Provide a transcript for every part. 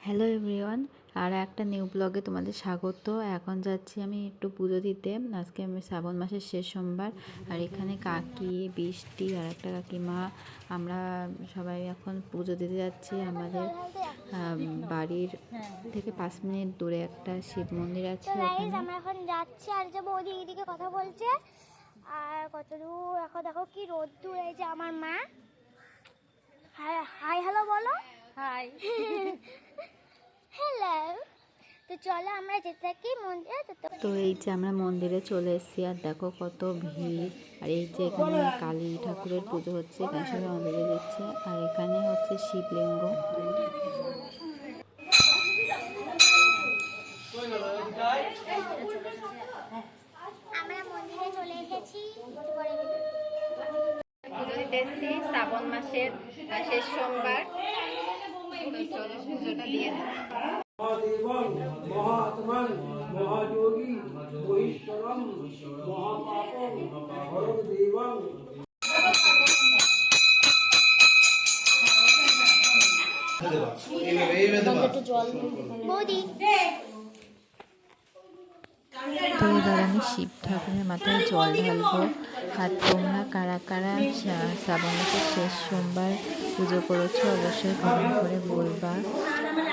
Hello everyone, আর একটা new ব্লগে তোমাদের স্বাগত। এখন যাচ্ছি আমি একটু পুজো দিতে। আজকে আমি শ্রাবণ মাসের শেষ সোমবার, আর এখানে কাকি, বৃষ্টি আর একটা কাকিমা, আমরা সবাই এখন পুজো দিতে যাচ্ছি। আমাদের বাড়ির থেকে 5 মিনিট দূরে একটা শিব মন্দির আছে, ওখানে আমরা এখন যাচ্ছি। আর যে বৌদি এদিকে কথা বলছে, আর কত দূর এখন দেখো কি রোদ দূর। এই যে আমার মা, হাই হ্যালো বলো। Hi hello. তো চলো আমরা যেতে থাকি মন্দিরে। তো এই যে আমরা মন্দিরে চলে এসেছি, আর দেখো কত ভিড়। আর এই যে এখানে কালী ঠাকুরের পুজো হচ্ছে, এখানে সবাই অঞ্জলি দিচ্ছে। আর এখানে হচ্ছে শিবলিঙ্গ। আমরা মন্দিরে চলে এসেছি। পুজো দিতে এসেছি শ্রাবণ মাসের শেষ সোমবার। পুজোটা দিয়ে মহাদেবং মহাত্মং মহাযোগী মহেশ্বরম মহাপাপং হরদেবং। বৌদি তো এবার আমি শিব ঠাকুরের মাথায় জল ঢালবো। আর তোমরা কারা কারা শ্রাবণ মাসের শেষ সোমবার পুজো করেছো অবশ্যই কমেন্ট করে বলবা।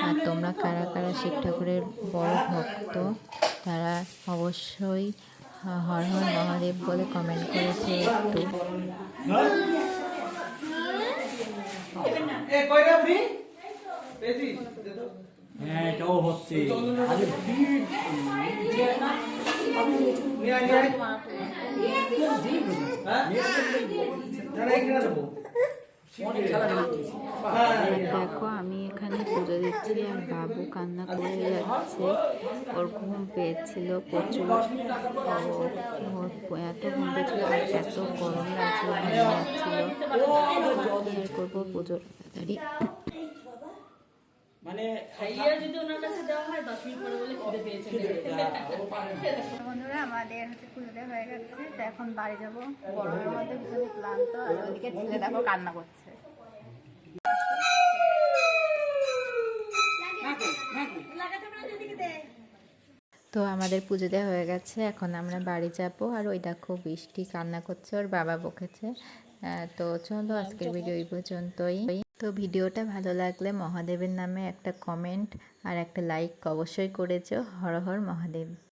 আর তোমরা কারা কারা শিব ঠাকুরের বড় ভক্ত তারা অবশ্যই হর হর মহাদেব বলে কমেন্ট করেছে একটু। হ্যাঁ এটাও হচ্ছে। দেখো আমি এখানে পুজো দিচ্ছি, আর বাবু কান্না করে যাচ্ছে। ওর ঘুম পেয়েছিল প্রচুর, এত ঘুম পেয়েছিল আর এত গরম লাগছিল, ঘুম লাগছিল। শেয়ার করবো পুজোর তাড়াতাড়ি। মানে খাইয়ে যদি ওনার কাছে দেওয়া হয় 10 মিনিট পরে বলে খিদে পেয়েছে। বন্ধুরা আমাদের পুজোতে হয়ে গেছে, তো এখন বাড়ি যাবো। গরমের মধ্যে ভীষণ ক্লান্ত, আর ওইদিকে ছেলে দেখো কান্না করছে। তো আমাদের পুজো দেওয়া হয়ে গেছে, এখন আমরা বাড়ি যাব। আর ওই দেখো বৃষ্টি কান্না করছে, ওর বাবা বকেছে। তো চলো আজকের ভিডিও এই পর্যন্তই। তো ভিডিওটা ভালো লাগলে মহাদেবের নামে একটা কমেন্ট আর একটা লাইক অবশ্যই করেছো। হর হর মহাদেব।